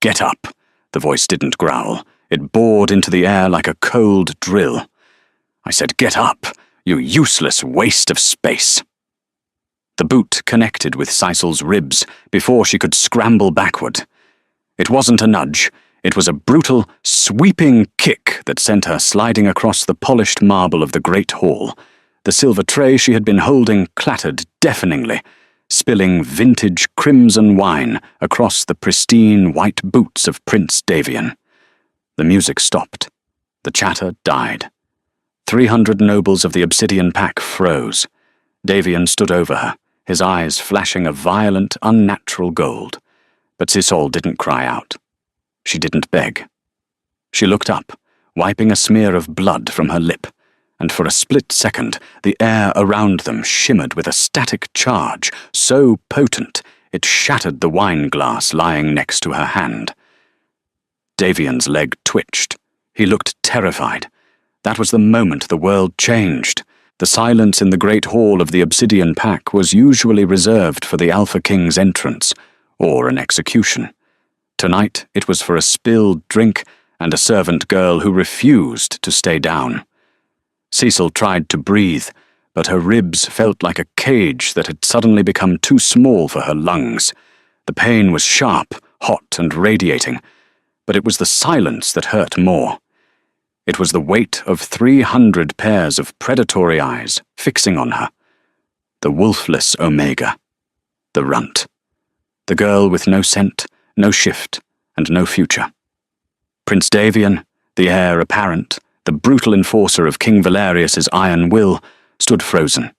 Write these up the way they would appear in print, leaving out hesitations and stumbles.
"Get up!" The voice didn't growl. It bored into the air like a cold drill. I said, "Get up, you useless waste of space." The boot connected with Sisel's ribs before she could scramble backward. It wasn't a nudge. It was a brutal, sweeping kick that sent her sliding across the polished marble of the great hall. The silver tray she had been holding clattered deafeningly, spilling vintage crimson wine across the pristine white boots of Prince Davian. The music stopped. The chatter died. 300 nobles of the Obsidian Pack froze. Davian stood over her, his eyes flashing a violent, unnatural gold. But Sisol didn't cry out. She didn't beg. She looked up, wiping a smear of blood from her lip, and for a split second the air around them shimmered with a static charge so potent it shattered the wine glass lying next to her hand. Davian's leg twitched. He looked terrified. That was the moment the world changed. The silence in the great hall of the Obsidian Pack was usually reserved for the Alpha King's entrance, or an execution. Tonight it was for a spilled drink and a servant girl who refused to stay down. Cecil tried to breathe, but her ribs felt like a cage that had suddenly become too small for her lungs. The pain was sharp, hot, and radiating, but it was the silence that hurt more. It was the weight of 300 pairs of predatory eyes fixing on her. The Wolfless Omega. The runt. The girl with no scent, no shift, and no future. Prince Davian, the heir apparent, the brutal enforcer of King Valerius's iron will, stood frozen.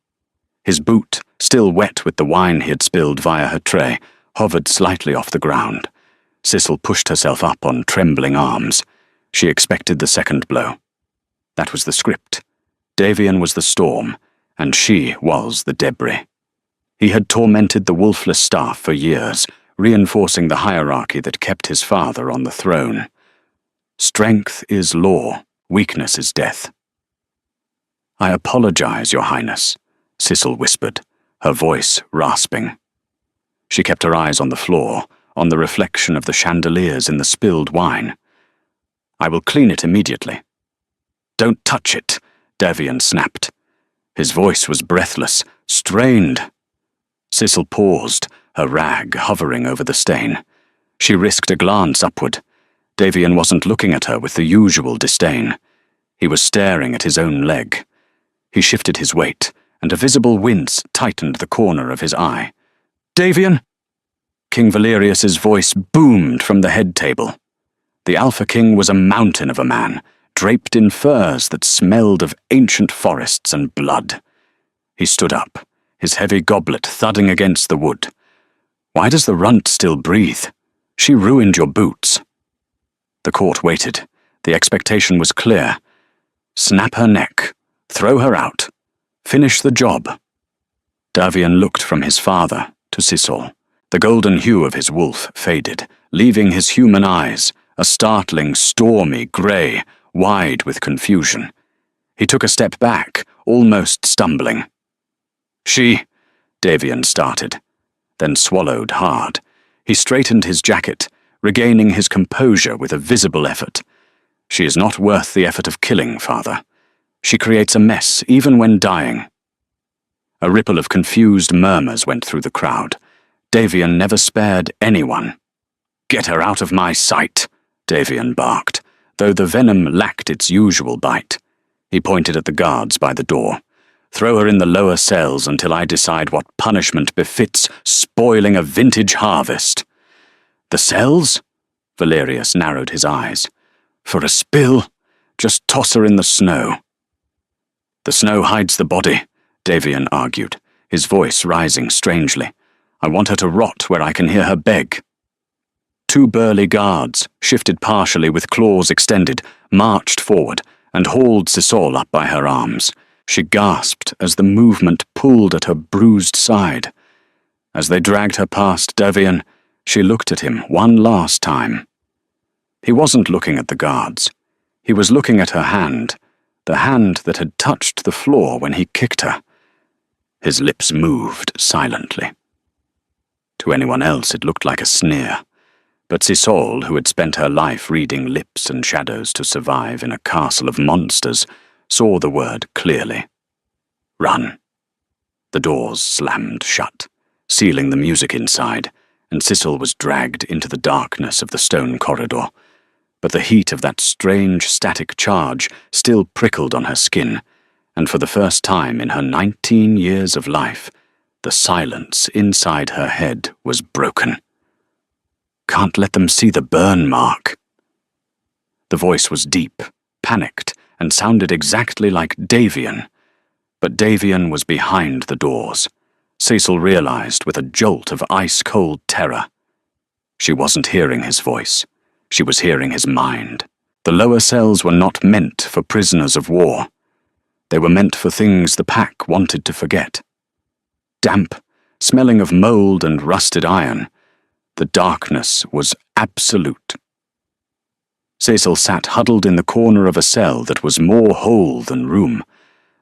His boot, still wet with the wine he had spilled via her tray, hovered slightly off the ground. Sissel pushed herself up on trembling arms. She expected the second blow. That was the script. Davian was the storm, and she was the debris. He had tormented the Wolfless staff for years, reinforcing the hierarchy that kept his father on the throne. Strength is law, weakness is death. "I apologize, Your Highness," Sissel whispered, her voice rasping. She kept her eyes on the floor, on the reflection of the chandeliers in the spilled wine. "I will clean it immediately." "Don't touch it," Davian snapped. His voice was breathless, strained. Sissel paused, her rag hovering over the stain. She risked a glance upward. Davian wasn't looking at her with the usual disdain. He was staring at his own leg. He shifted his weight, and a visible wince tightened the corner of his eye. "Davian!" King Valerius's voice boomed from the head table. The Alpha King was a mountain of a man, draped in furs that smelled of ancient forests and blood. He stood up, his heavy goblet thudding against the wood. "Why does the runt still breathe? She ruined your boots." The court waited. The expectation was clear. Snap her neck. Throw her out. Finish the job. Davian looked from his father to Sisol. The golden hue of his wolf faded, leaving his human eyes, a startling, stormy grey, wide with confusion. He took a step back, almost stumbling. "She," Davian started, then swallowed hard. He straightened his jacket, regaining his composure with a visible effort. "She is not worth the effort of killing, father. She creates a mess even when dying." A ripple of confused murmurs went through the crowd. Davian never spared anyone. "Get her out of my sight," Davian barked, though the venom lacked its usual bite. He pointed at the guards by the door. "Throw her in the lower cells until I decide what punishment befits spoiling a vintage harvest." "The cells?" Valerius narrowed his eyes. "For a spill, just toss her in the snow." "The snow hides the body," Davian argued, his voice rising strangely. "I want her to rot where I can hear her beg." Two burly guards, shifted partially with claws extended, marched forward and hauled Sisol up by her arms. She gasped as the movement pulled at her bruised side. As they dragged her past Davian, she looked at him one last time. He wasn't looking at the guards. He was looking at her hand, the hand that had touched the floor when he kicked her. His lips moved silently. To anyone else it looked like a sneer. But Cecile, who had spent her life reading lips and shadows to survive in a castle of monsters, saw the word clearly. Run. The doors slammed shut, sealing the music inside, and Cecile was dragged into the darkness of the stone corridor. But the heat of that strange static charge still prickled on her skin, and for the first time in her 19 years of life, the silence inside her head was broken. Can't let them see the burn mark. The voice was deep, panicked, and sounded exactly like Davian. But Davian was behind the doors. Cecil realized with a jolt of ice-cold terror. She wasn't hearing his voice. She was hearing his mind. The lower cells were not meant for prisoners of war. They were meant for things the pack wanted to forget. Damp, smelling of mold and rusted iron, the darkness was absolute. Cecil sat huddled in the corner of a cell that was more hole than room.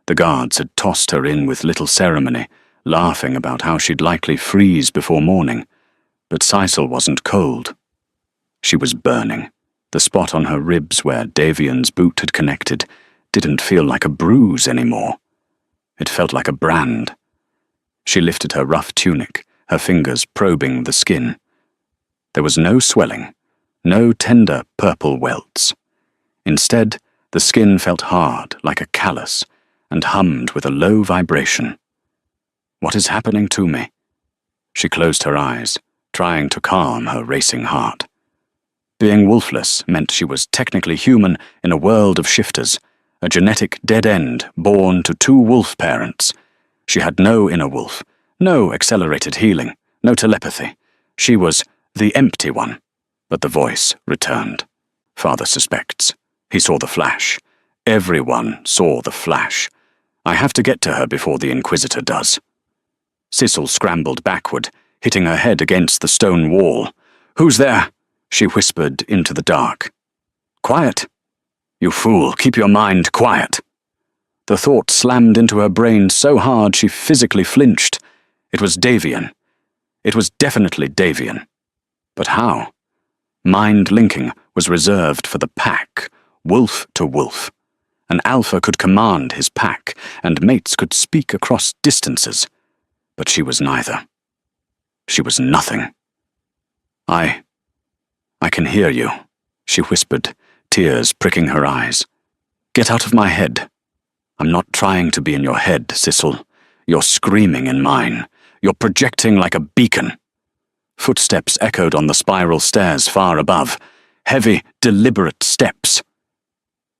The guards had tossed her in with little ceremony, laughing about how she'd likely freeze before morning. But Cecil wasn't cold. She was burning. The spot on her ribs where Davian's boot had connected didn't feel like a bruise anymore. It felt like a brand. She lifted her rough tunic, her fingers probing the skin. There was no swelling, no tender purple welts. Instead, the skin felt hard like a callus and hummed with a low vibration. What is happening to me? She closed her eyes, trying to calm her racing heart. Being wolfless meant she was technically human in a world of shifters, a genetic dead end born to 2 wolf parents. She had no inner wolf, no accelerated healing, no telepathy. She was the empty one. But the voice returned. Father suspects. He saw the flash. Everyone saw the flash. I have to get to her before the Inquisitor does. Cecil scrambled backward, hitting her head against the stone wall. Who's there? She whispered into the dark. Quiet. You fool, keep your mind quiet. The thought slammed into her brain so hard she physically flinched. It was Davian. It was definitely Davian. But how? Mind linking was reserved for the pack, wolf to wolf. An alpha could command his pack, and mates could speak across distances. But she was neither. She was nothing. I can hear you, she whispered, tears pricking her eyes. Get out of my head. I'm not trying to be in your head, Cecil. You're screaming in mine. You're projecting like a beacon. Footsteps echoed on the spiral stairs far above. Heavy, deliberate steps.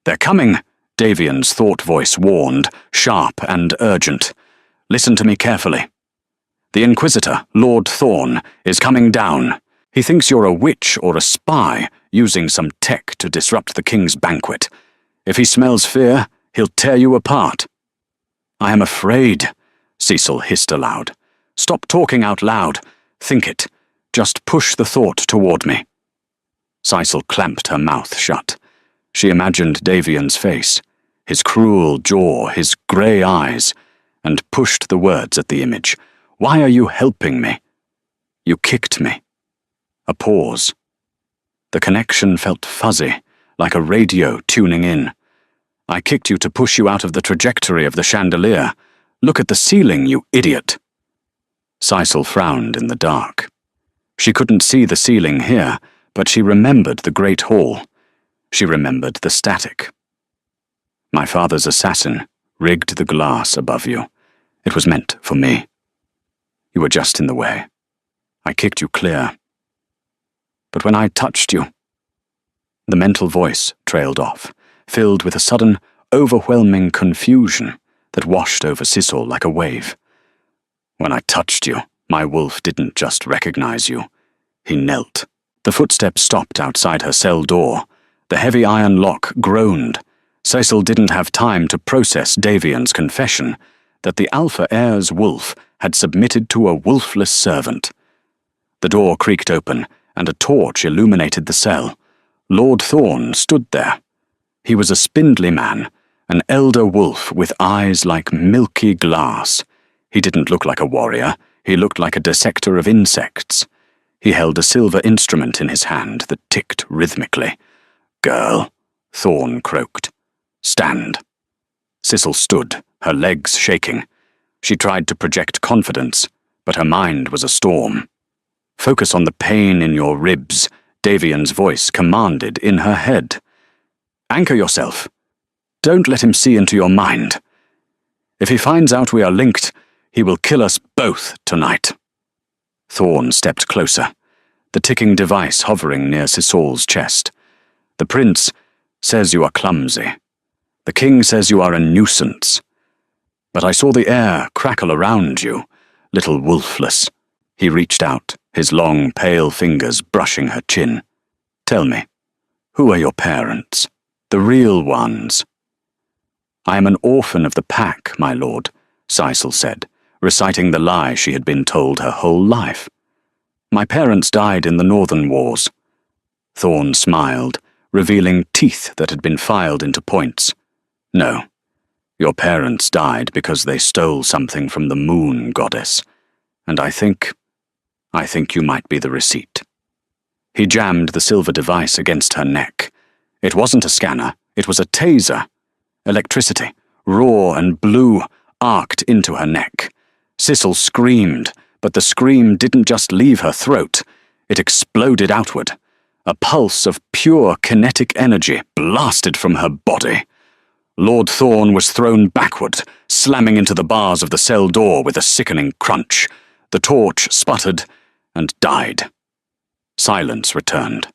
They're coming, Davian's thought voice warned, sharp and urgent. Listen to me carefully. The Inquisitor, Lord Thorn, is coming down. He thinks you're a witch or a spy, using some tech to disrupt the king's banquet. If he smells fear, he'll tear you apart. I am afraid, Cecil hissed aloud. Stop talking out loud. Think it. Just push the thought toward me. Cecil clamped her mouth shut. She imagined Davian's face, his cruel jaw, his grey eyes, and pushed the words at the image. Why are you helping me? You kicked me. A pause. The connection felt fuzzy, like a radio tuning in. I kicked you to push you out of the trajectory of the chandelier. Look at the ceiling, you idiot. Cecil frowned in the dark. She couldn't see the ceiling here, but she remembered the great hall. She remembered the static. My father's assassin rigged the glass above you. It was meant for me. You were just in the way. I kicked you clear. But when I touched you... The mental voice trailed off, filled with a sudden, overwhelming confusion that washed over Cecil like a wave. When I touched you, my wolf didn't just recognize you. He knelt. The footsteps stopped outside her cell door. The heavy iron lock groaned. Cecil didn't have time to process Davian's confession that the Alpha Heir's wolf had submitted to a wolfless servant. The door creaked open, and a torch illuminated the cell. Lord Thorn stood there. He was a spindly man, an elder wolf with eyes like milky glass. He didn't look like a warrior. He looked like a dissector of insects. He held a silver instrument in his hand that ticked rhythmically. "Girl," Thorn croaked. "Stand." Sissel stood, her legs shaking. She tried to project confidence, but her mind was a storm. "Focus on the pain in your ribs," Davian's voice commanded in her head. "Anchor yourself. Don't let him see into your mind. If he finds out we are linked, he will kill us both tonight." Thorn stepped closer, the ticking device hovering near Sissol's chest. "The prince says you are clumsy. The king says you are a nuisance. But I saw the air crackle around you, little Wolfless." He reached out, his long, pale fingers brushing her chin. "Tell me, who are your parents? The real ones?" "I am an orphan of the pack, my lord," Sissel said, reciting the lie she had been told her whole life. "My parents died in the Northern Wars." Thorn smiled, revealing teeth that had been filed into points. "No. Your parents died because they stole something from the moon goddess, and I think you might be the receipt." He jammed the silver device against her neck. It wasn't a scanner, it was a taser. Electricity, raw and blue, arced into her neck. Sissel screamed, but the scream didn't just leave her throat. It exploded outward. A pulse of pure kinetic energy blasted from her body. Lord Thorn was thrown backward, slamming into the bars of the cell door with a sickening crunch. The torch sputtered and died. Silence returned.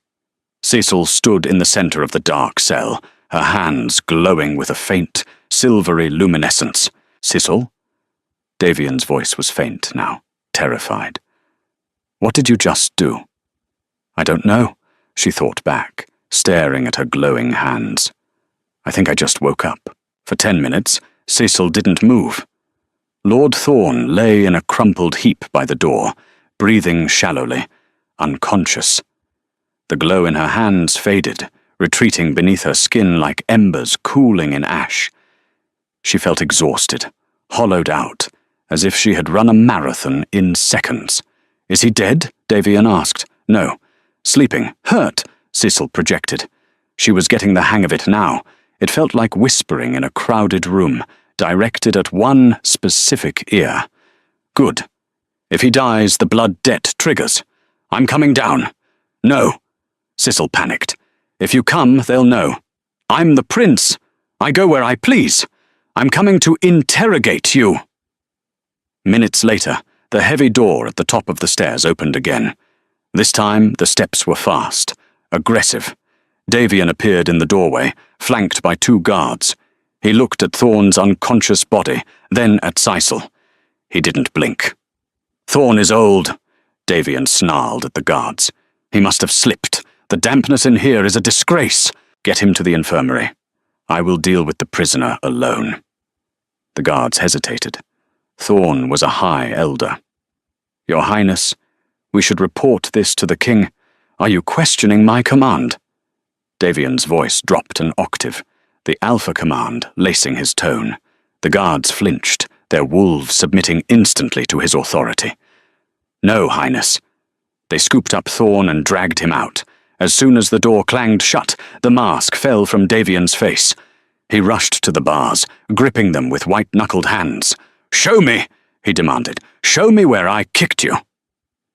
Sissel stood in the center of the dark cell, her hands glowing with a faint, silvery luminescence. "Sissel?" Davian's voice was faint now, terrified. "What did you just do?" "I don't know," she thought back, staring at her glowing hands. "I think I just woke up." For 10 minutes, Sissel didn't move. Lord Thorn lay in a crumpled heap by the door, breathing shallowly, unconscious. The glow in her hands faded, retreating beneath her skin like embers cooling in ash. She felt exhausted, hollowed out, as if she had run a marathon in seconds. "Is he dead?" Davian asked. "No. Sleeping. Hurt," Sissel projected. She was getting the hang of it now. It felt like whispering in a crowded room, directed at one specific ear. "Good. If he dies, the blood debt triggers. I'm coming down." "No." Sissel panicked. "If you come, they'll know. I'm the prince. I go where I please. I'm coming to interrogate you." Minutes later, the heavy door at the top of the stairs opened again. This time, the steps were fast, aggressive. Davian appeared in the doorway, flanked by 2 guards. He looked at Thorn's unconscious body, then at Sissel. He didn't blink. "Thorn is old," Davian snarled at the guards. "He must have slipped. The dampness in here is a disgrace. Get him to the infirmary. I will deal with the prisoner alone." The guards hesitated. Thorn was a high elder. "Your Highness, we should report this to the king. Are you questioning my command?" Davian's voice dropped an octave, the alpha command lacing his tone. The guards flinched, their wolves submitting instantly to his authority. "No, Highness." They scooped up Thorn and dragged him out. As soon as the door clanged shut, the mask fell from Davian's face. He rushed to the bars, gripping them with white-knuckled hands. "Show me," he demanded. "Show me where I kicked you."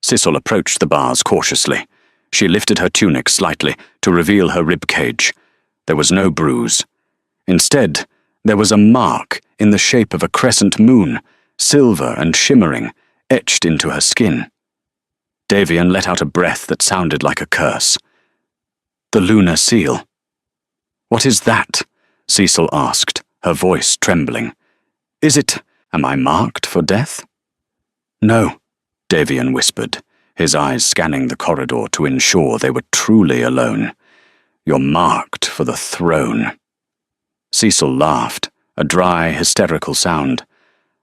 Sissel approached the bars cautiously. She lifted her tunic slightly to reveal her rib cage. There was no bruise. Instead, there was a mark in the shape of a crescent moon, silver and shimmering, etched into her skin. Davian let out a breath that sounded like a curse. "The lunar seal." "What is that?" Sissel asked, her voice trembling. Am I marked for death?" "No," Davian whispered, his eyes scanning the corridor to ensure they were truly alone. "You're marked for the throne." Sissel laughed, a dry, hysterical sound.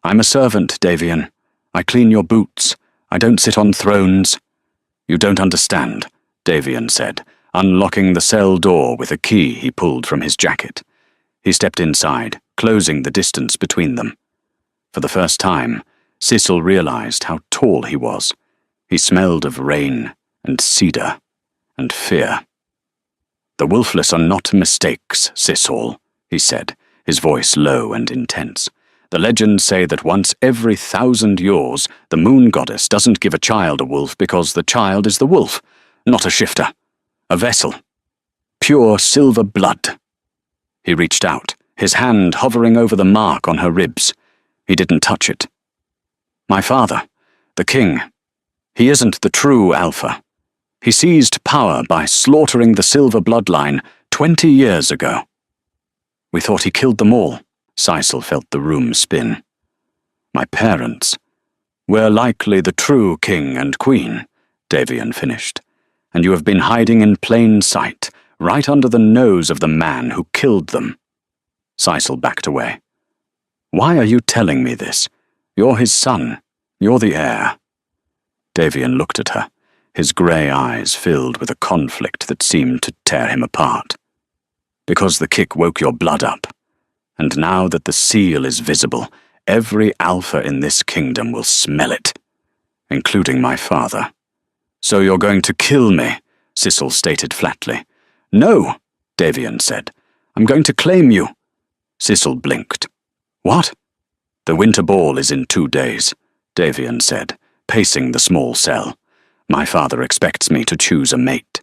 "I'm a servant, Davian. I clean your boots. I don't sit on thrones." "You don't understand," Davian said, unlocking the cell door with a key he pulled from his jacket. He stepped inside, closing the distance between them. For the first time, Sissel realized how tall he was. He smelled of rain, and cedar and fear. "The Wolfless are not mistakes, Sisal," he said, his voice low and intense. "The legends say that once every 1,000 years, the moon goddess doesn't give a child a wolf because the child is the wolf, not a shifter, a vessel. Pure silver blood." He reached out, his hand hovering over the mark on her ribs. He didn't touch it. "My father, the king, he isn't the true Alpha. He seized power by slaughtering the silver bloodline 20 years ago." "We thought he killed them all." Sisal felt the room spin. "My parents. We're likely the true king and queen," Davian finished. "And you have been hiding in plain sight, right under the nose of the man who killed them." Sisal backed away. "Why are you telling me this? You're his son. You're the heir." Davian looked at her, his grey eyes filled with a conflict that seemed to tear him apart. "Because the kick woke your blood up. And now that the seal is visible, every Alpha in this kingdom will smell it, including my father." "So you're going to kill me," Sisal stated flatly. "No," Davian said. "I'm going to claim you." Sisal blinked. "What?" "The winter ball is in 2 days," Davian said, pacing the small cell. "My father expects me to choose a mate.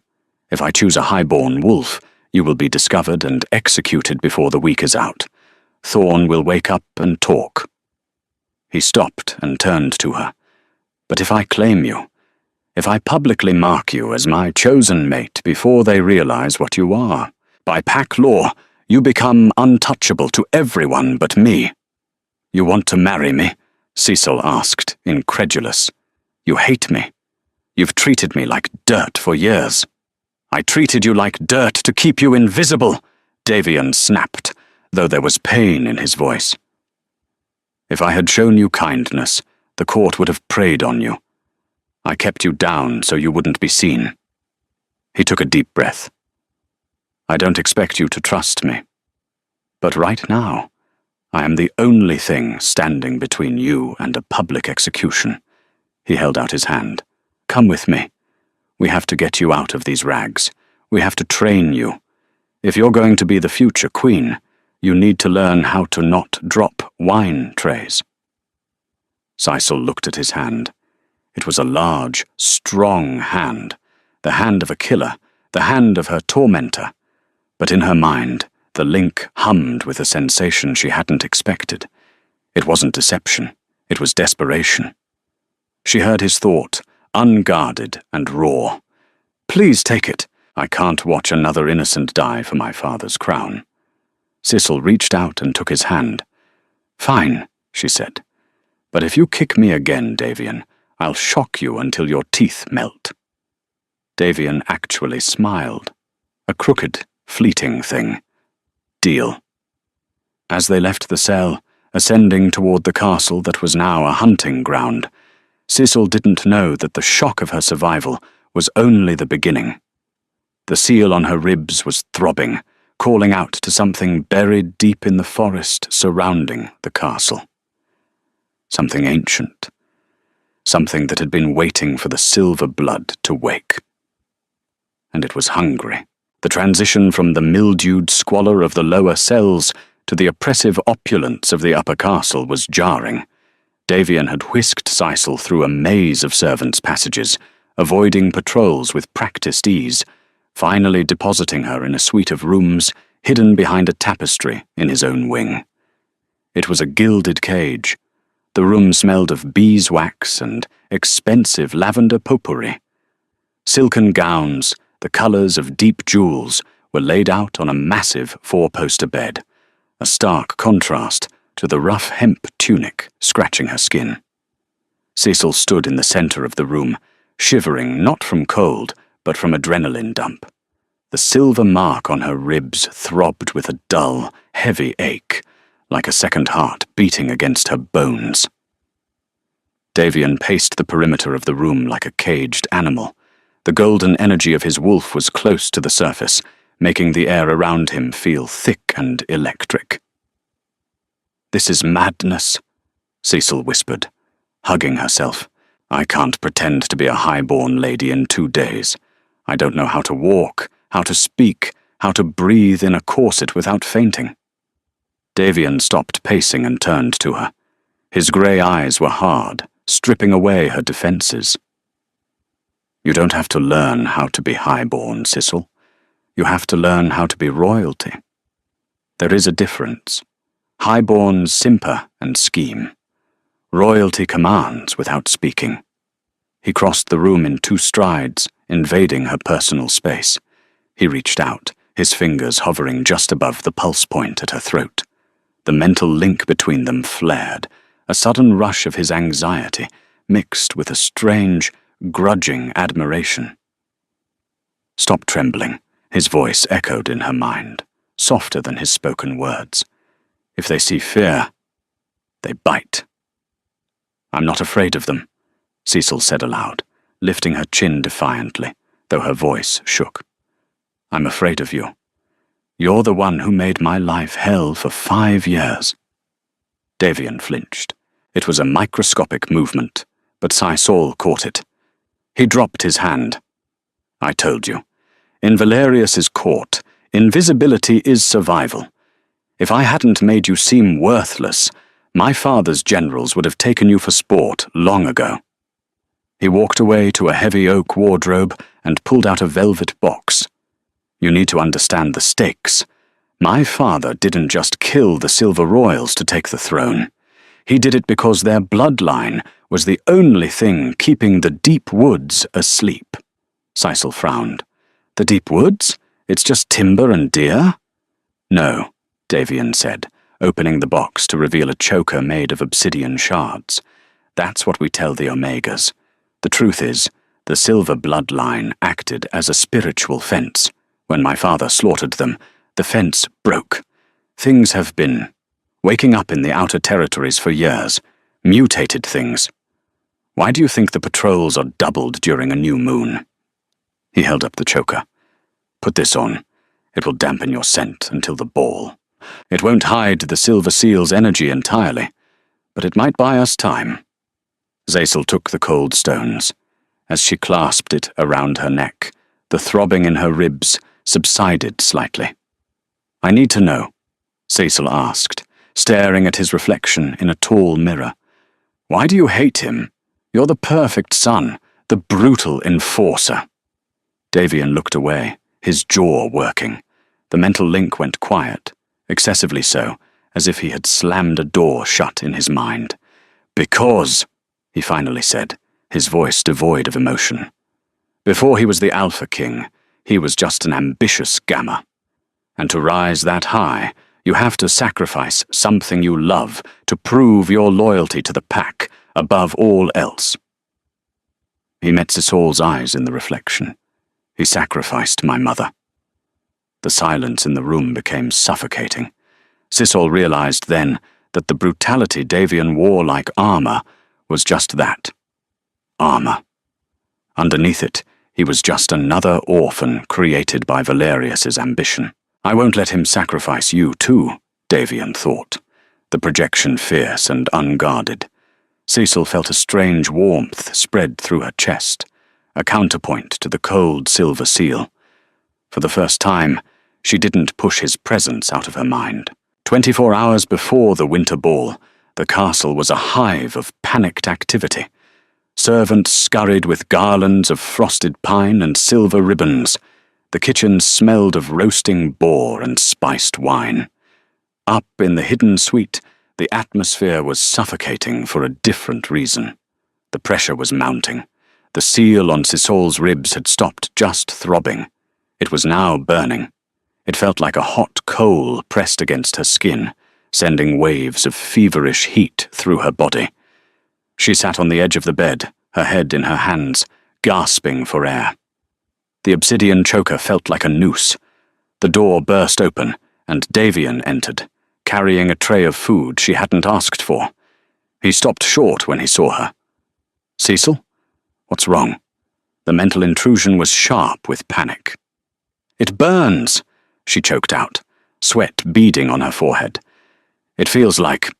If I choose a highborn wolf, you will be discovered and executed before the week is out. Thorn will wake up and talk." He stopped and turned to her. "But if I claim you, if I publicly mark you as my chosen mate before they realize what you are, by pack law, you become untouchable to everyone but me." "You want to marry me?" Sisal asked, incredulous. "You hate me. You've treated me like dirt for years." "I treated you like dirt to keep you invisible," Davian snapped, though there was pain in his voice. "If I had shown you kindness, the court would have preyed on you. I kept you down so you wouldn't be seen." He took a deep breath. "I don't expect you to trust me. But right now, I am the only thing standing between you and a public execution." He held out his hand. "Come with me. We have to get you out of these rags. We have to train you. If you're going to be the future queen, you need to learn how to not drop wine trays." Sisal looked at his hand. It was a large, strong hand, the hand of a killer, the hand of her tormentor. But in her mind, the link hummed with a sensation she hadn't expected. It wasn't deception, it was desperation. She heard his thought, unguarded and raw. "Please take it. I can't watch another innocent die for my father's crown." Sisal reached out and took his hand. "Fine," she said. "But if you kick me again, Davian, I'll shock you until your teeth melt." Davian actually smiled. A crooked, fleeting thing. Deal. As they left the cell, ascending toward the castle that was now a hunting ground, Sisal didn't know that the shock of her survival was only the beginning. The seal on her ribs was throbbing, calling out to something buried deep in the forest surrounding the castle. Something ancient. Something that had been waiting for the silver blood to wake. And it was hungry. The transition from the mildewed squalor of the lower cells to the oppressive opulence of the upper castle was jarring. Davian had whisked Sisal through a maze of servants' passages, avoiding patrols with practiced ease, finally depositing her in a suite of rooms hidden behind a tapestry in his own wing. It was a gilded cage. The room smelled of beeswax and expensive lavender potpourri. Silken gowns, the colours of deep jewels, were laid out on a massive four-poster bed, a stark contrast to the rough hemp tunic scratching her skin. Sisal stood in the centre of the room, shivering not from cold, but from adrenaline dump. The silver mark on her ribs throbbed with a dull, heavy ache, like a second heart beating against her bones. Davian paced the perimeter of the room like a caged animal. The golden energy of his wolf was close to the surface, making the air around him feel thick and electric. "This is madness," Sisal whispered, hugging herself, I can't pretend to be a high-born lady in 2 days. I don't know how to walk, how to speak, how to breathe in a corset without fainting. Davian stopped pacing and turned to her. His grey eyes were hard, stripping away her defences. You don't have to learn how to be high-born, Sissel. You have to learn how to be royalty. There is a difference. High-borns simper and scheme. Royalty commands without speaking. He crossed the room in 2 strides, invading her personal space. He reached out, his fingers hovering just above the pulse point at her throat. The mental link between them flared, a sudden rush of his anxiety, mixed with a strange, grudging admiration. Stop trembling, his voice echoed in her mind, softer than his spoken words. If they see fear, they bite. I'm not afraid of them, Cecil said aloud, lifting her chin defiantly, though her voice shook. I'm afraid of you. You're the one who made my life hell for 5 years. Davian flinched. It was a microscopic movement, but Cecil caught it. He dropped his hand. I told you. In Valerius's court, invisibility is survival. If I hadn't made you seem worthless, my father's generals would have taken you for sport long ago. He walked away to a heavy oak wardrobe and pulled out a velvet box. You need to understand the stakes. My father didn't just kill the Silver Royals to take the throne. He did it because their bloodline was the only thing keeping the deep woods asleep. Cecil frowned. The deep woods? It's just timber and deer? No, Davian said, opening the box to reveal a choker made of obsidian shards. That's what we tell the Omegas. The truth is, the Silver bloodline acted as a spiritual fence. When my father slaughtered them, the fence broke. Things have been waking up in the outer territories for years, mutated things. Why do you think the patrols are doubled during a new moon? He held up the choker. Put this on. It will dampen your scent until the ball. It won't hide the Silver Seal's energy entirely, but it might buy us time. Cecil took the cold stones. As she clasped it around her neck, the throbbing in her ribs subsided slightly. I need to know, Cecil asked, staring at his reflection in a tall mirror. Why do you hate him? You're the perfect son, the brutal enforcer. Davian looked away, his jaw working. The mental link went quiet, excessively so, as if he had slammed a door shut in his mind. Because, he finally said, his voice devoid of emotion. Before he was the Alpha King, he was just an ambitious Gamma. And to rise that high, you have to sacrifice something you love to prove your loyalty to the pack above all else. He met Cisol's eyes in the reflection. He sacrificed my mother. The silence in the room became suffocating. Cisol realized then that the brutality Davian wore like armor was just that. Armor. Underneath it, he was just another orphan created by Valerius's ambition. I won't let him sacrifice you too, Davian thought, the projection fierce and unguarded. Cecil felt a strange warmth spread through her chest, a counterpoint to the cold Silver Seal. For the first time, she didn't push his presence out of her mind. 24 hours before the winter ball, the castle was a hive of panicked activity. Servants scurried with garlands of frosted pine and silver ribbons. The kitchen smelled of roasting boar and spiced wine. Up in the hidden suite, the atmosphere was suffocating for a different reason. The pressure was mounting. The seal on Cisol's ribs had stopped just throbbing. It was now burning. It felt like a hot coal pressed against her skin, sending waves of feverish heat through her body. She sat on the edge of the bed, her head in her hands, gasping for air. The obsidian choker felt like a noose. The door burst open, and Davian entered, carrying a tray of food she hadn't asked for. He stopped short when he saw her. Cecil? What's wrong? The mental intrusion was sharp with panic. It burns, she choked out, sweat beading on her forehead. It feels like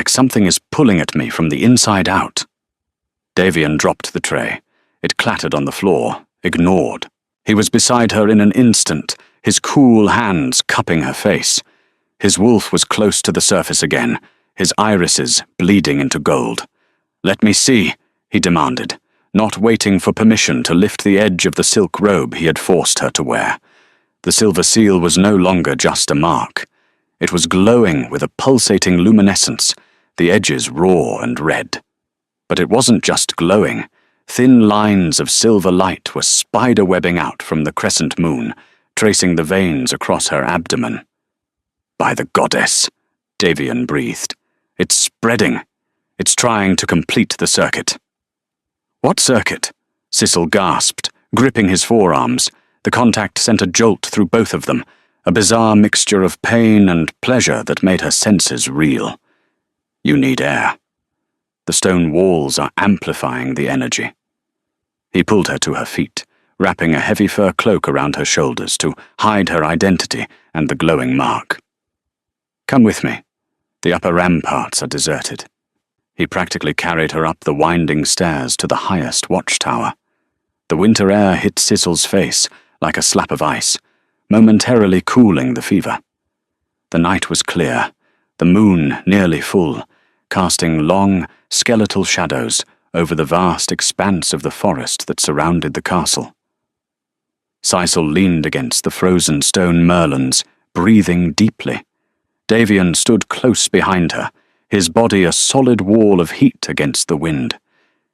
something is pulling at me from the inside out. Davian dropped the tray. It clattered on the floor, ignored. He was beside her in an instant, his cool hands cupping her face. His wolf was close to the surface again, his irises bleeding into gold. "Let me see," he demanded, not waiting for permission to lift the edge of the silk robe he had forced her to wear. The silver seal was no longer just a mark. It was glowing with a pulsating luminescence, the edges raw and red. But it wasn't just glowing. Thin lines of silver light were spider-webbing out from the crescent moon, tracing the veins across her abdomen. "By the goddess," Davian breathed. "It's spreading. It's trying to complete the circuit." "What circuit?" Sissel gasped, gripping his forearms. The contact sent a jolt through both of them, a bizarre mixture of pain and pleasure that made her senses reel. "You need air. The stone walls are amplifying the energy." He pulled her to her feet, wrapping a heavy fur cloak around her shoulders to hide her identity and the glowing mark. "Come with me. The upper ramparts are deserted." He practically carried her up the winding stairs to the highest watchtower. The winter air hit Sissel's face like a slap of ice, momentarily cooling the fever. The night was clear, the moon nearly full, casting long, skeletal shadows over the vast expanse of the forest that surrounded the castle. Sissel leaned against the frozen stone merlons, breathing deeply. Davian stood close behind her, his body a solid wall of heat against the wind.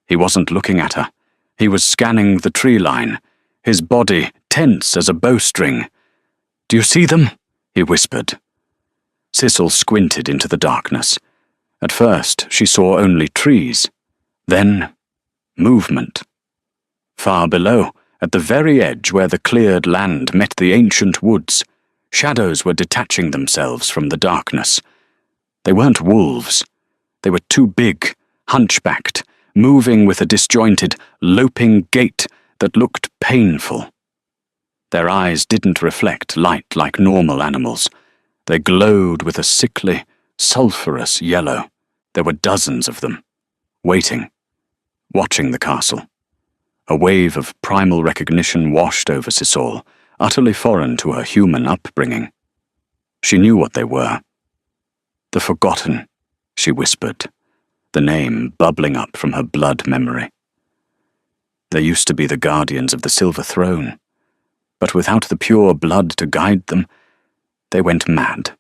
He wasn't looking at her. He was scanning the tree line, his body tense as a bowstring. "Do you see them?" he whispered. Sissel squinted into the darkness. At first, she saw only trees. Then, movement. Far below, at the very edge where the cleared land met the ancient woods, shadows were detaching themselves from the darkness. They weren't wolves. They were too big, hunchbacked, moving with a disjointed, loping gait that looked painful. Their eyes didn't reflect light like normal animals. They glowed with a sickly, sulphurous yellow. There were dozens of them, waiting, watching the castle. A wave of primal recognition washed over Sissel, utterly foreign to her human upbringing. She knew what they were. "The Forgotten," she whispered, the name bubbling up from her blood memory. They used to be the guardians of the Silver Throne, but without the pure blood to guide them, they went mad.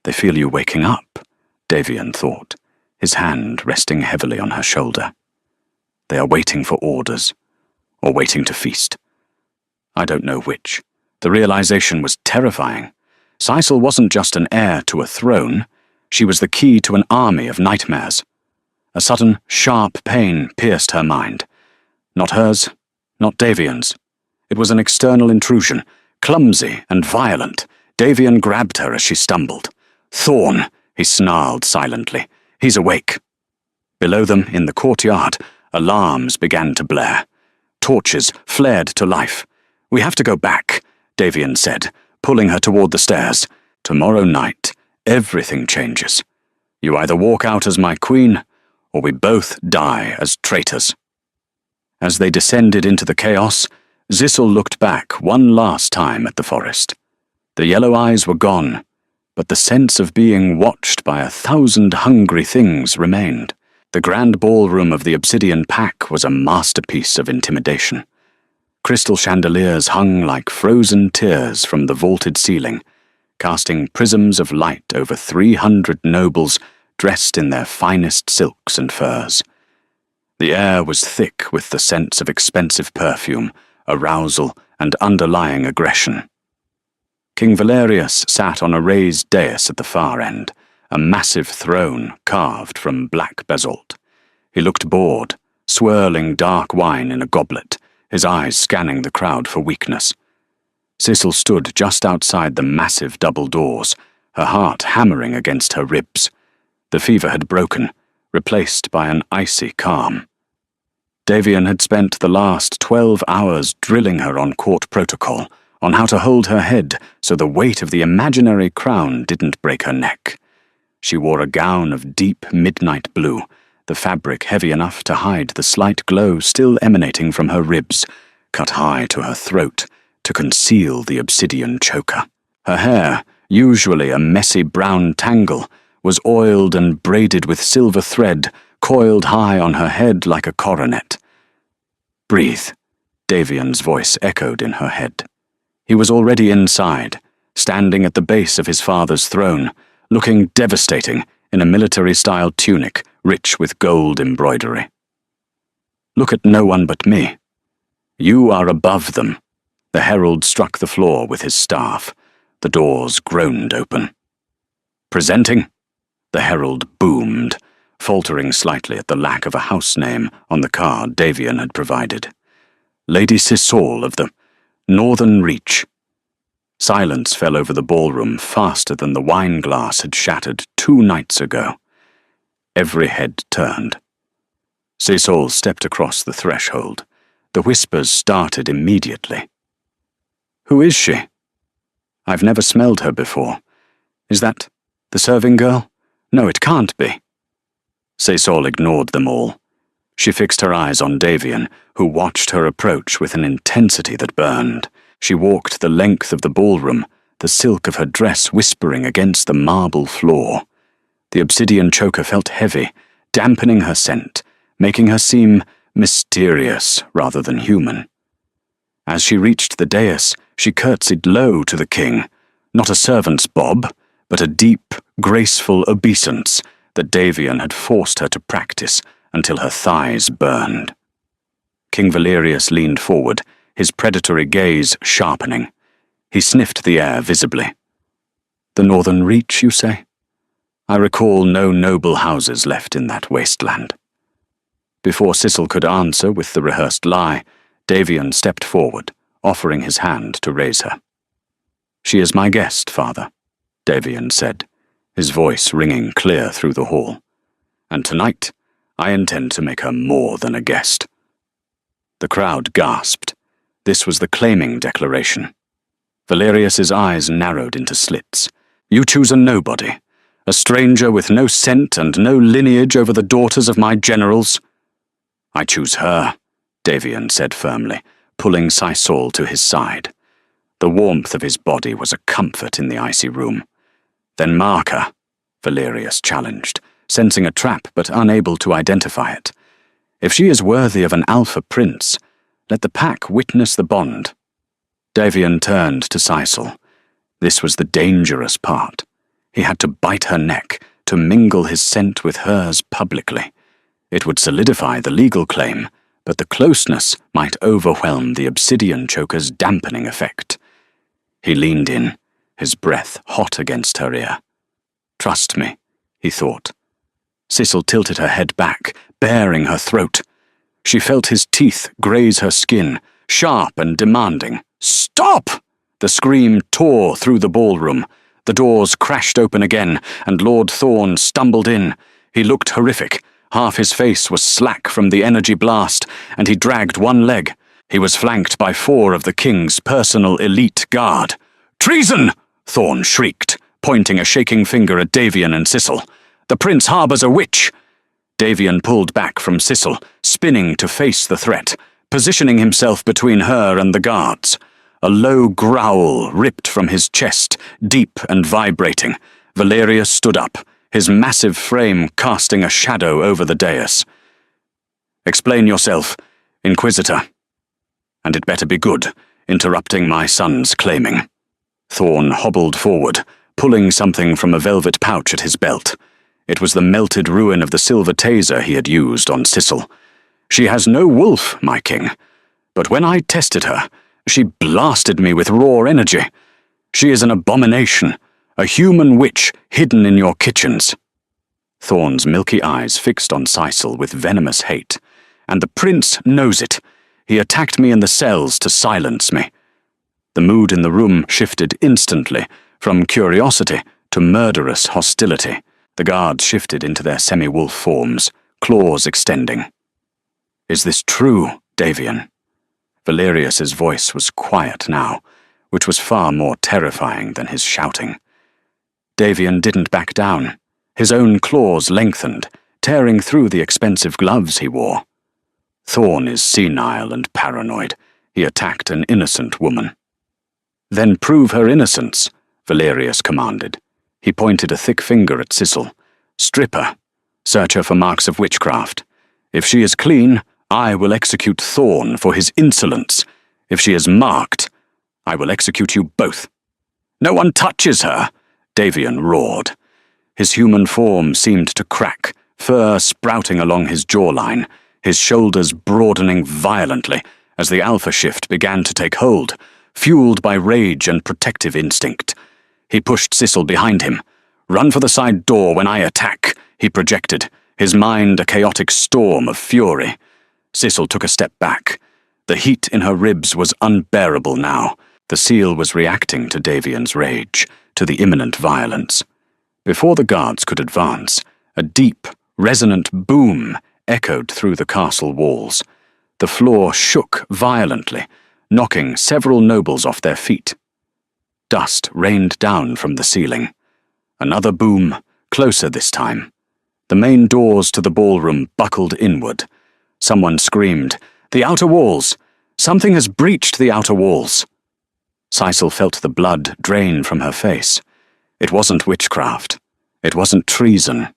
"They feel you waking up," Davian thought, his hand resting heavily on her shoulder. "They are waiting for orders, or waiting to feast. I don't know which." The realization was terrifying. Sissel wasn't just an heir to a throne, she was the key to an army of nightmares. A sudden, sharp pain pierced her mind. Not hers, not Davian's. It was an external intrusion, clumsy and violent. Davian grabbed her as she stumbled. "Thorn," he snarled silently. "He's awake." Below them, in the courtyard, alarms began to blare. Torches flared to life. "We have to go back," Davian said, pulling her toward the stairs. "Tomorrow night, everything changes. You either walk out as my queen, or we both die as traitors." As they descended into the chaos, Sissel looked back one last time at the forest. The yellow eyes were gone, but the sense of being watched by 1,000 hungry things remained. The grand ballroom of the Obsidian Pack was a masterpiece of intimidation. Crystal chandeliers hung like frozen tears from the vaulted ceiling, casting prisms of light over 300 nobles dressed in their finest silks and furs. The air was thick with the sense of expensive perfume, arousal, and underlying aggression. King Valerius sat on a raised dais at the far end, a massive throne carved from black basalt. He looked bored, swirling dark wine in a goblet, his eyes scanning the crowd for weakness. Sissel stood just outside the massive double doors, her heart hammering against her ribs. The fever had broken, replaced by an icy calm. Davian had spent the last 12 hours drilling her on court protocol, on how to hold her head so the weight of the imaginary crown didn't break her neck. She wore a gown of deep midnight blue, the fabric heavy enough to hide the slight glow still emanating from her ribs, cut high to her throat to conceal the obsidian choker. Her hair, usually a messy brown tangle, was oiled and braided with silver thread, coiled high on her head like a coronet. "Breathe," Davian's voice echoed in her head. He was already inside, standing at the base of his father's throne, looking devastating in a military-style tunic rich with gold embroidery. "Look at no one but me. You are above them." The herald struck the floor with his staff. The doors groaned open. "Presenting," the herald boomed, faltering slightly at the lack of a house name on the card Davian had provided. "Lady Sisol of the Northern Reach." Silence fell over the ballroom faster than the wine glass had shattered 2 nights ago. Every head turned. Sisol stepped across the threshold. The whispers started immediately. "Who is she? I've never smelled her before. Is that the serving girl? No, it can't be." Sisol ignored them all. She fixed her eyes on Davian, who watched her approach with an intensity that burned. She walked the length of the ballroom, the silk of her dress whispering against the marble floor. The obsidian choker felt heavy, dampening her scent, making her seem mysterious rather than human. As she reached the dais, she curtsied low to the king, not a servant's bob, but a deep, graceful obeisance that Davian had forced her to practice until her thighs burned. King Valerius leaned forward, his predatory gaze sharpening. He sniffed the air visibly. "The Northern Reach, you say? I recall no noble houses left in that wasteland." Before Sissel could answer with the rehearsed lie, Davian stepped forward, offering his hand to raise her. "She is my guest, father," Davian said, his voice ringing clear through the hall. "And tonight, I intend to make her more than a guest." The crowd gasped. This was the claiming declaration. Valerius's eyes narrowed into slits. "You choose a nobody, a stranger with no scent and no lineage over the daughters of my generals?" "I choose her," Davian said firmly, pulling Sisol to his side. The warmth of his body was a comfort in the icy room. "Then mark her," Valerius challenged, sensing a trap but unable to identify it. "If she is worthy of an alpha prince, let the pack witness the bond." Davian turned to Sisel. This was the dangerous part. He had to bite her neck, to mingle his scent with hers publicly. It would solidify the legal claim, but the closeness might overwhelm the obsidian choker's dampening effect. He leaned in, his breath hot against her ear. "Trust me," he thought. Sissel tilted her head back, baring her throat. She felt his teeth graze her skin, sharp and demanding. "Stop!" The scream tore through the ballroom. The doors crashed open again, and Lord Thorn stumbled in. He looked horrific. Half his face was slack from the energy blast, and he dragged one leg. He was flanked by 4 of the king's personal elite guard. "Treason!" Thorn shrieked, pointing a shaking finger at Davian and Sissel. "The prince harbours a witch!" Davian pulled back from Sissel, spinning to face the threat, positioning himself between her and the guards. A low growl ripped from his chest, deep and vibrating. Valerius stood up, his massive frame casting a shadow over the dais. "Explain yourself, Inquisitor. And it better be good, interrupting my son's claiming." Thorn hobbled forward, pulling something from a velvet pouch at his belt. It was the melted ruin of the silver taser he had used on Sissel. "She has no wolf, my king. But when I tested her, she blasted me with raw energy. She is an abomination, a human witch hidden in your kitchens." Thorn's milky eyes fixed on Sisel with venomous hate. "And the prince knows it. He attacked me in the cells to silence me." The mood in the room shifted instantly, from curiosity to murderous hostility. The guards shifted into their semi-wolf forms, claws extending. "Is this true, Davian?" Valerius's voice was quiet now, which was far more terrifying than his shouting. Davian didn't back down. His own claws lengthened, tearing through the expensive gloves he wore. Thorn is senile and paranoid. He attacked an innocent woman. Then prove her innocence, Valerius commanded. He pointed a thick finger at Sissel. Strip her. Search her for marks of witchcraft. If she is clean, I will execute Thorn for his insolence. If she is marked, I will execute you both. No one touches her, Davian roared. His human form seemed to crack, fur sprouting along his jawline, his shoulders broadening violently as the alpha shift began to take hold, fueled by rage and protective instinct. He pushed Sissel behind him. Run for the side door when I attack, he projected, his mind a chaotic storm of fury. Sissel took a step back. The heat in her ribs was unbearable now. The seal was reacting to Davian's rage, to the imminent violence. Before the guards could advance, a deep, resonant boom echoed through the castle walls. The floor shook violently, knocking several nobles off their feet. Dust rained down from the ceiling. Another boom, closer this time. The main doors to the ballroom buckled inward. Someone screamed, "The outer walls! Something has breached the outer walls!" Sissel felt the blood drain from her face. It wasn't witchcraft. It wasn't treason.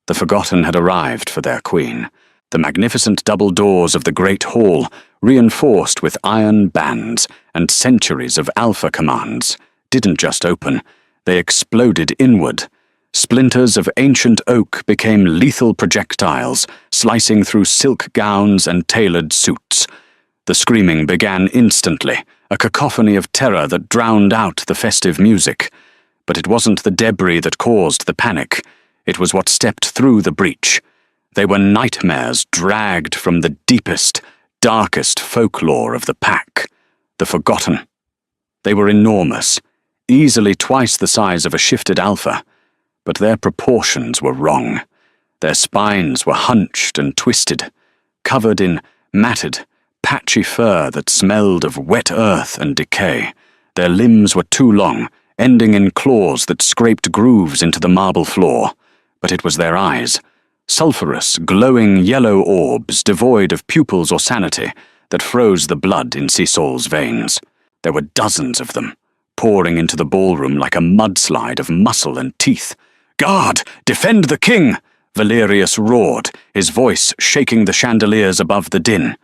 The Forgotten had arrived for their queen. The magnificent double doors of the great hall, reinforced with iron bands and centuries of alpha commands, didn't just open, they exploded inward. Splinters of ancient oak became lethal projectiles, slicing through silk gowns and tailored suits. The screaming began instantly, a cacophony of terror that drowned out the festive music. But it wasn't the debris that caused the panic. It was what stepped through the breach. They were nightmares dragged from the deepest, darkest folklore of the pack, the Forgotten. They were enormous, easily twice the size of a shifted alpha, but their proportions were wrong. Their spines were hunched and twisted, covered in matted, patchy fur that smelled of wet earth and decay. Their limbs were too long, ending in claws that scraped grooves into the marble floor. But it was their eyes, sulphurous, glowing yellow orbs devoid of pupils or sanity, that froze the blood in Sissol's veins. There were dozens of them, pouring into the ballroom like a mudslide of muscle and teeth. "Guard! Defend the king!" Valerius roared, his voice shaking the chandeliers above the din.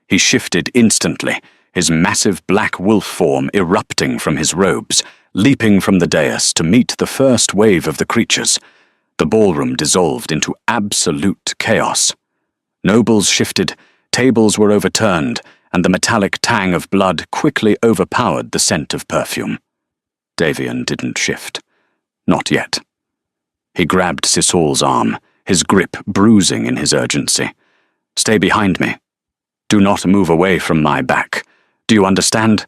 He shifted instantly, his massive black wolf form erupting from his robes, leaping from the dais to meet the first wave of the creatures. The ballroom dissolved into absolute chaos. Nobles shifted, tables were overturned, and the metallic tang of blood quickly overpowered the scent of perfume. Davian didn't shift. Not yet. He grabbed Sissol's arm, his grip bruising in his urgency. "Stay behind me. Do not move away from my back. Do you understand?"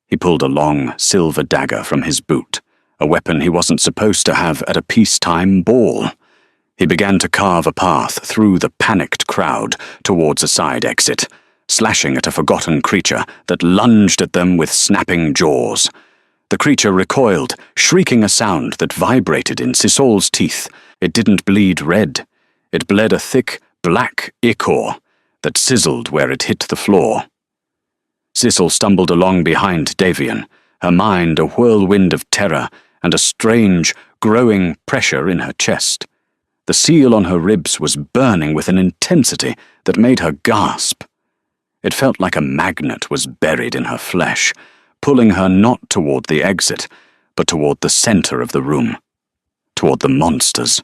He pulled a long, silver dagger from his boot, a weapon he wasn't supposed to have at a peacetime ball. He began to carve a path through the panicked crowd towards a side exit, slashing at a forgotten creature that lunged at them with snapping jaws. The creature recoiled, shrieking a sound that vibrated in Sissol's teeth. It didn't bleed red. It bled a thick, black ichor that sizzled where it hit the floor. Sissel stumbled along behind Davian, her mind a whirlwind of terror and a strange, growing pressure in her chest. The seal on her ribs was burning with an intensity that made her gasp. It felt like a magnet was buried in her flesh, pulling her not toward the exit, but toward the center of the room, toward the monsters.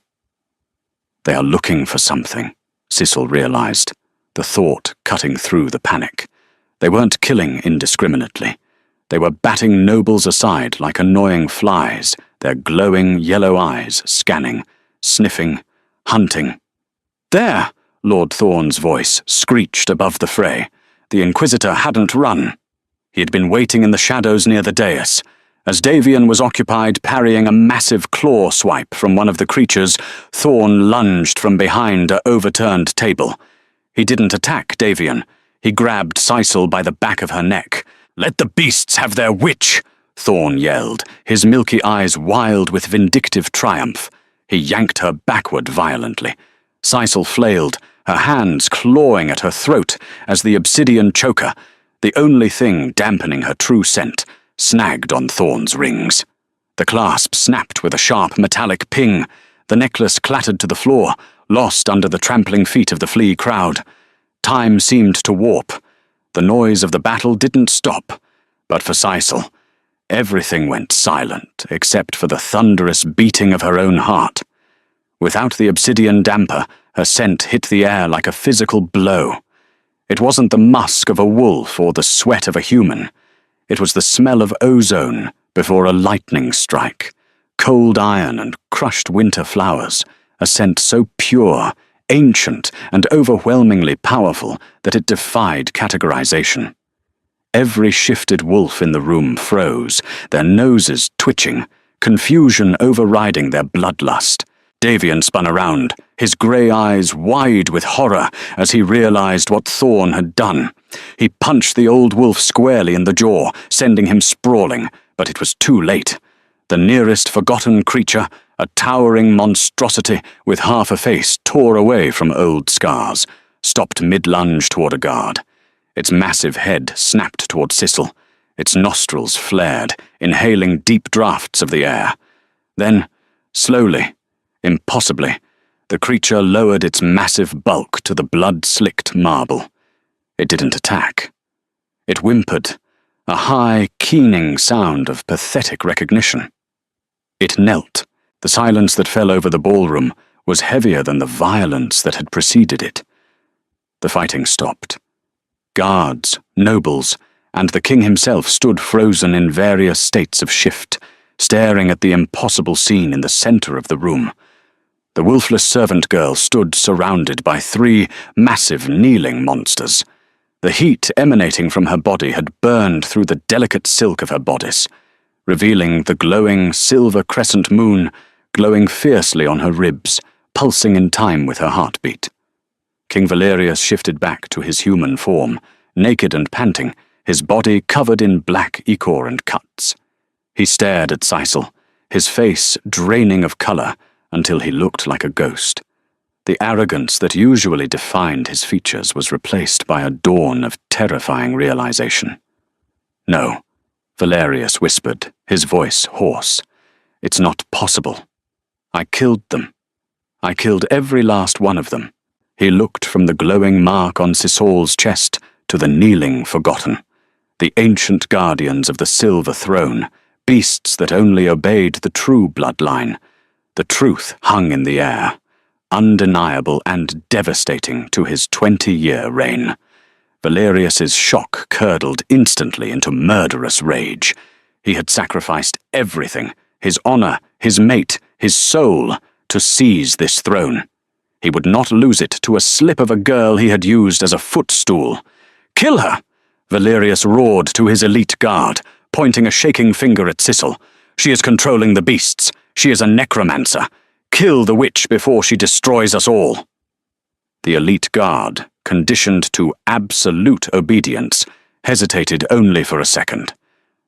They are looking for something, Sissel realized, the thought cutting through the panic. They weren't killing indiscriminately. They were batting nobles aside like annoying flies, their glowing yellow eyes scanning, sniffing, hunting. "There!" Lord Thorn's voice screeched above the fray. The Inquisitor hadn't run. He had been waiting in the shadows near the dais. As Davian was occupied parrying a massive claw swipe from one of the creatures, Thorn lunged from behind an overturned table. He didn't attack Davian. He grabbed Sissel by the back of her neck. "Let the beasts have their witch!" Thorn yelled, his milky eyes wild with vindictive triumph. He yanked her backward violently. Sisal flailed, her hands clawing at her throat as the obsidian choker, the only thing dampening her true scent, snagged on Thorn's rings. The clasp snapped with a sharp metallic ping. The necklace clattered to the floor, lost under the trampling feet of the flea crowd. Time seemed to warp. The noise of the battle didn't stop, but for Sisal, everything went silent except for the thunderous beating of her own heart. Without the obsidian damper, her scent hit the air like a physical blow. It wasn't the musk of a wolf or the sweat of a human. It was the smell of ozone before a lightning strike, cold iron and crushed winter flowers, a scent so pure, ancient, and overwhelmingly powerful that it defied categorization. Every shifted wolf in the room froze, their noses twitching, confusion overriding their bloodlust. Davian spun around, his grey eyes wide with horror as he realized what Thorn had done. He punched the old wolf squarely in the jaw, sending him sprawling, but it was too late. The nearest forgotten creature, a towering monstrosity with half a face tore away from old scars, stopped mid-lunge toward a guard. Its massive head snapped toward Sisal. Its nostrils flared, inhaling deep draughts of the air. Then, slowly, impossibly, the creature lowered its massive bulk to the blood-slicked marble. It didn't attack. It whimpered, a high, keening sound of pathetic recognition. It knelt. The silence that fell over the ballroom was heavier than the violence that had preceded it. The fighting stopped. Guards, nobles, and the king himself stood frozen in various states of shift, staring at the impossible scene in the center of the room. The wolfless servant girl stood surrounded by 3 massive kneeling monsters. The heat emanating from her body had burned through the delicate silk of her bodice, revealing the glowing silver crescent moon glowing fiercely on her ribs, pulsing in time with her heartbeat. King Valerius shifted back to his human form, naked and panting, his body covered in black ichor and cuts. He stared at Sisal, his face draining of color until he looked like a ghost. The arrogance that usually defined his features was replaced by a dawn of terrifying realization. "No," Valerius whispered, his voice hoarse. "It's not possible. I killed them. I killed every last one of them." He looked from the glowing mark on Sisal's chest to the kneeling forgotten, the ancient guardians of the silver throne, beasts that only obeyed the true bloodline. The truth hung in the air, undeniable and devastating to his 20-year reign. Valerius's shock curdled instantly into murderous rage. He had sacrificed everything, his honor, his mate, his soul, to seize this throne. He would not lose it to a slip of a girl he had used as a footstool. "Kill her!" Valerius roared to his elite guard, pointing a shaking finger at Sisal. "She is controlling the beasts. She is a necromancer. Kill the witch before she destroys us all." The elite guard, conditioned to absolute obedience, hesitated only for a second.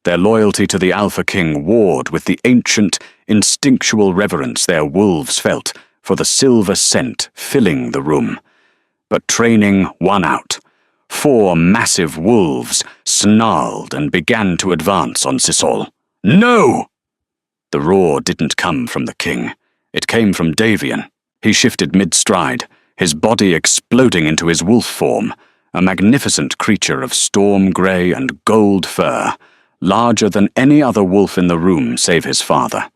Their loyalty to the Alpha King warred with the ancient, instinctual reverence their wolves felt for the silver scent filling the room. But training won out. 4 massive wolves snarled and began to advance on Sisal. "No!" The roar didn't come from the king. It came from Davian. He shifted mid-stride, his body exploding into his wolf form, a magnificent creature of storm grey and gold fur, larger than any other wolf in the room save his father.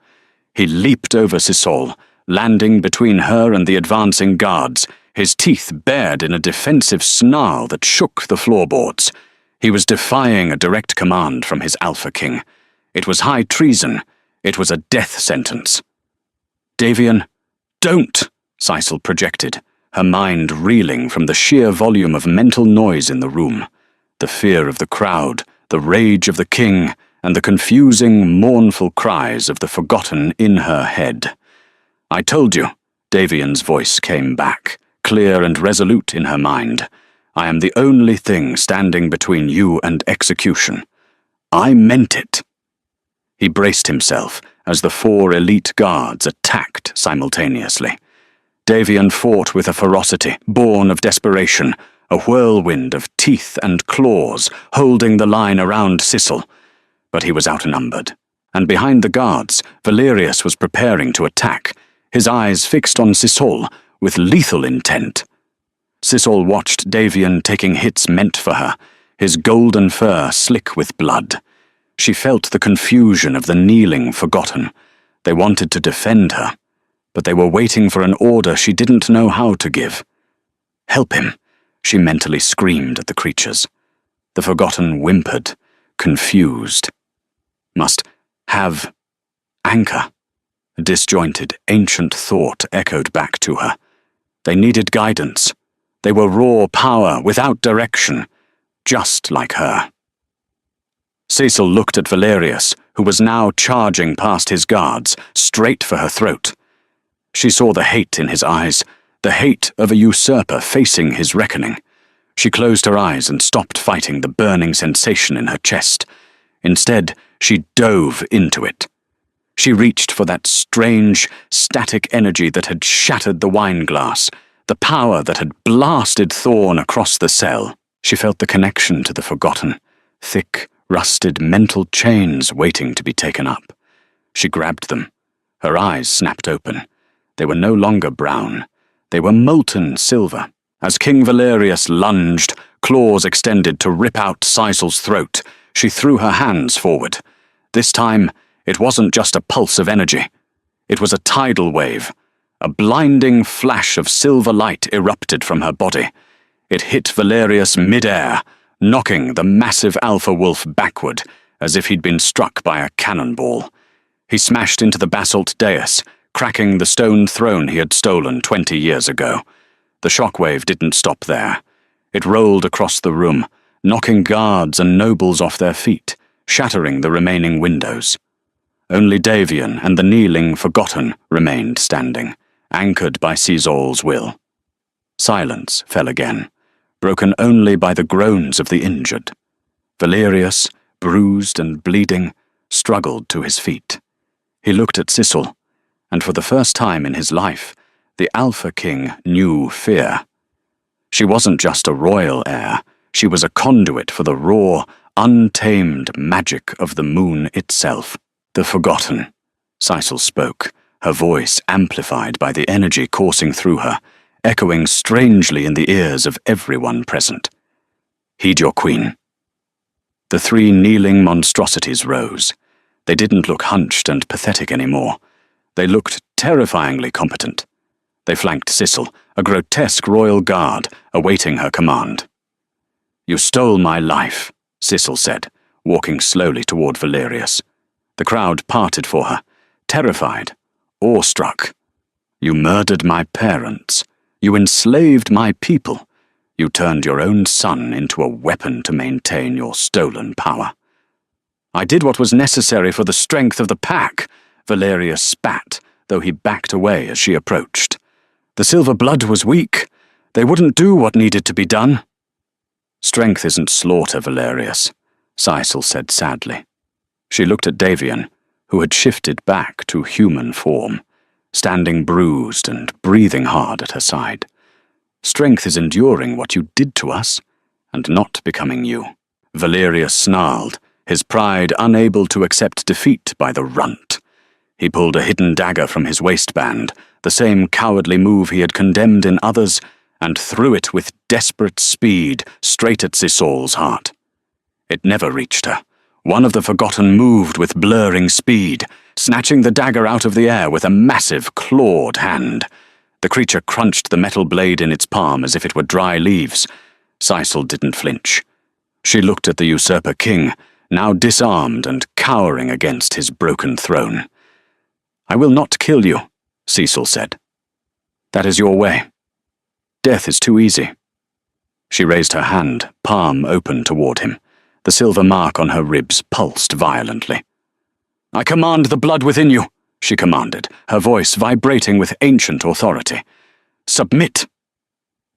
He leaped over Sisal, landing between her and the advancing guards, his teeth bared in a defensive snarl that shook the floorboards. He was defying a direct command from his Alpha King. It was high treason. It was a death sentence. "Davian, don't!" Sisal projected, her mind reeling from the sheer volume of mental noise in the room. The fear of the crowd, the rage of the king, and the confusing, mournful cries of the forgotten in her head. "I told you," Davian's voice came back, clear and resolute in her mind. "I am the only thing standing between you and execution. I meant it." He braced himself as the 4 elite guards attacked simultaneously. Davian fought with a ferocity born of desperation, a whirlwind of teeth and claws holding the line around Sissel. But he was outnumbered, and behind the guards, Valerius was preparing to attack, his eyes fixed on Sissel with lethal intent. Sissel watched Davian taking hits meant for her, his golden fur slick with blood. She felt the confusion of the kneeling forgotten. They wanted to defend her, but they were waiting for an order she didn't know how to give. "Help him," she mentally screamed at the creatures. The forgotten whimpered, confused. Must have anchor. A disjointed, ancient thought echoed back to her. They needed guidance. They were raw power without direction, just like her. Cecil looked at Valerius, who was now charging past his guards, straight for her throat. She saw the hate in his eyes, the hate of a usurper facing his reckoning. She closed her eyes and stopped fighting the burning sensation in her chest. Instead, she dove into it. She reached for that strange, static energy that had shattered the wine glass, the power that had blasted Thorn across the cell. She felt the connection to the forgotten, thick, rusted mental chains waiting to be taken up. She grabbed them. Her eyes snapped open. They were no longer brown. They were molten silver. As King Valerius lunged, claws extended to rip out Sisel's throat, she threw her hands forward. This time, it wasn't just a pulse of energy. It was a tidal wave. A blinding flash of silver light erupted from her body. It hit Valerius mid-air, knocking the massive alpha wolf backward, as if he'd been struck by a cannonball. He smashed into the basalt dais, cracking the stone throne he had stolen 20 years ago. The shockwave didn't stop there. It rolled across the room, knocking guards and nobles off their feet, shattering the remaining windows. Only Davian and the kneeling forgotten remained standing, anchored by Caesol's will. Silence fell again, broken only by the groans of the injured. Valerius, bruised and bleeding, struggled to his feet. He looked at Sissel, and for the first time in his life, the Alpha King knew fear. She wasn't just a royal heir, she was a conduit for the raw, untamed magic of the moon itself. The forgotten. Sisel spoke, her voice amplified by the energy coursing through her, echoing strangely in the ears of everyone present. "Heed your queen." The three kneeling monstrosities rose. They didn't look hunched and pathetic anymore. They looked terrifyingly competent. They flanked Sissel, a grotesque royal guard, awaiting her command. "You stole my life," Sissel said, walking slowly toward Valerius. The crowd parted for her, terrified, awestruck. "You murdered my parents. You enslaved my people. You turned your own son into a weapon to maintain your stolen power." "I did what was necessary for the strength of the pack," Valerius spat, though he backed away as she approached. "The silver blood was weak. They wouldn't do what needed to be done." "Strength isn't slaughter, Valerius," Sisel said sadly. She looked at Davian, who had shifted back to human form, standing bruised and breathing hard at her side. "Strength is enduring what you did to us, and not becoming you." Valerius snarled, his pride unable to accept defeat by the runt. He pulled a hidden dagger from his waistband, the same cowardly move he had condemned in others, and threw it with desperate speed straight at Sisol's heart. It never reached her. One of the forgotten moved with blurring speed, snatching the dagger out of the air with a massive, clawed hand. The creature crunched the metal blade in its palm as if it were dry leaves. Sisel didn't flinch. She looked at the usurper king, now disarmed and cowering against his broken throne. "I will not kill you," Cecil said. "That is your way. Death is too easy." She raised her hand, palm open toward him. The silver mark on her ribs pulsed violently. "I command the blood within you," she commanded, her voice vibrating with ancient authority. "Submit."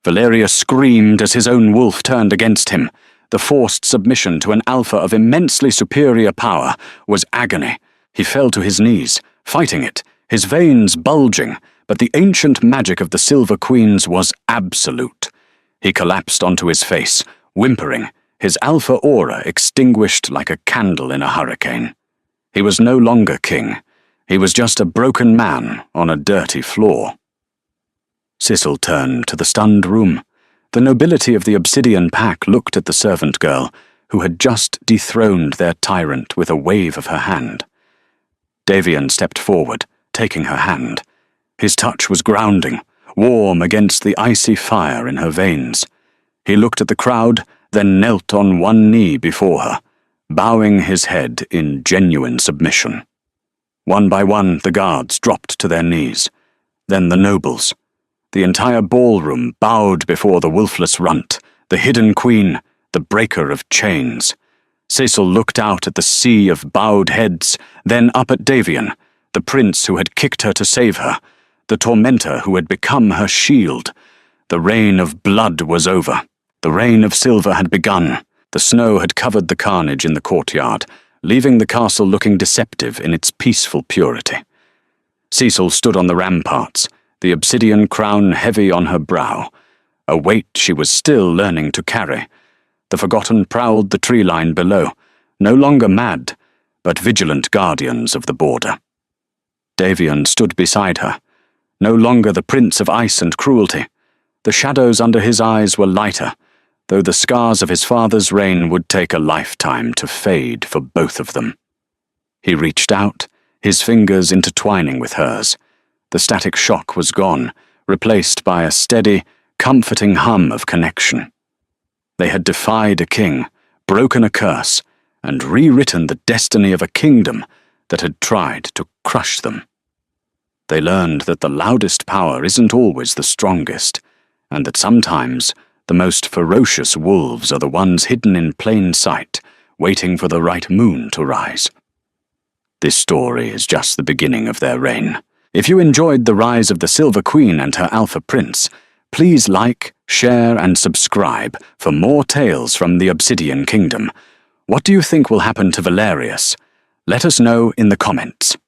Valerius screamed as his own wolf turned against him. The forced submission to an alpha of immensely superior power was agony. He fell to his knees, fighting it, his veins bulging, but the ancient magic of the Silver Queens was absolute. He collapsed onto his face, whimpering, his alpha aura extinguished like a candle in a hurricane. He was no longer king. He was just a broken man on a dirty floor. Sissel turned to the stunned room. The nobility of the Obsidian Pack looked at the servant girl, who had just dethroned their tyrant with a wave of her hand. Davian stepped forward, taking her hand. His touch was grounding, warm against the icy fire in her veins. He looked at the crowd, then knelt on one knee before her, bowing his head in genuine submission. One by one, the guards dropped to their knees. Then the nobles. The entire ballroom bowed before the Wolfless runt, the hidden queen, the breaker of chains. Sissel looked out at the sea of bowed heads, then up at Davian, the prince who had kicked her to save her, the tormentor who had become her shield. The reign of blood was over. The reign of silver had begun. The snow had covered the carnage in the courtyard, leaving the castle looking deceptive in its peaceful purity. Sissel stood on the ramparts, the obsidian crown heavy on her brow, a weight she was still learning to carry. The Forgotten prowled the tree line below, no longer mad, but vigilant guardians of the border. Davian stood beside her, no longer the prince of ice and cruelty. The shadows under his eyes were lighter, though the scars of his father's reign would take a lifetime to fade for both of them. He reached out, his fingers intertwining with hers. The static shock was gone, replaced by a steady, comforting hum of connection. They had defied a king, broken a curse, and rewritten the destiny of a kingdom that had tried to crush them. They learned that the loudest power isn't always the strongest, and that sometimes the most ferocious wolves are the ones hidden in plain sight, waiting for the right moon to rise. This story is just the beginning of their reign. If you enjoyed the rise of the Silver Queen and her Alpha Prince, please like, share, and subscribe for more tales from the Obsidian Kingdom. What do you think will happen to Valerius? Let us know in the comments.